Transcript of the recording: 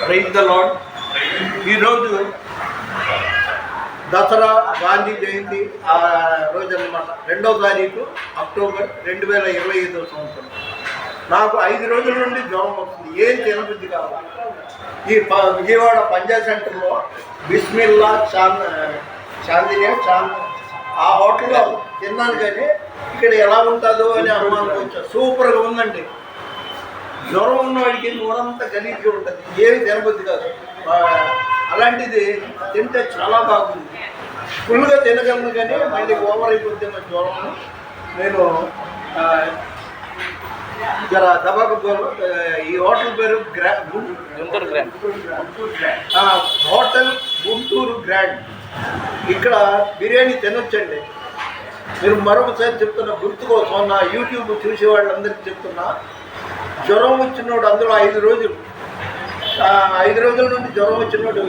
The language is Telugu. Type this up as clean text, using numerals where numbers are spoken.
Praise the lord. ఈరోజు దసరా గాంధీ జయంతి ఆ రోజు అన్నమాట. 2వ తారీఖు అక్టోబర్ 2025 సంవత్సరం. నాకు 5 రోజుల నుండి జ్వరం వస్తుంది. ఏం తినబుద్ధి కాదు. ఈ విజయవాడ పంజా సెంటర్లో బిస్మిల్లా చాందినియా ఆ హోటల్లో తిన్నాను, కానీ ఇక్కడ ఎలా ఉంటుందో అని అనుమానం వచ్చా. సూపర్గా ఉందండి. జ్వరం ఉన్నవాడికి నూరంతా గలీజ్గా ఉంటుంది, ఏమి తినబుద్ధి కాదు. అలాంటిది తింటే చాలా బాగుంది. ఫుల్గా తినగలను, కానీ మళ్ళీ ఓవర్ అయిపోతుంది నా జ్వరం. నేను జర దబాకపోను. ఈ హోటల్ పేరు Guntur grand. Hotel Guntur grand. ఇక్కడ బిర్యానీ తినొచ్చండి. మీరు మరొకసారి చెప్తున్నా, గుర్తు కోసం నా యూట్యూబ్ చూసే వాళ్ళందరికీ చెప్తున్నా, జ్వరం వచ్చినోడు అందులో 5 రోజుల నుండి జ్వరం వచ్చినోడు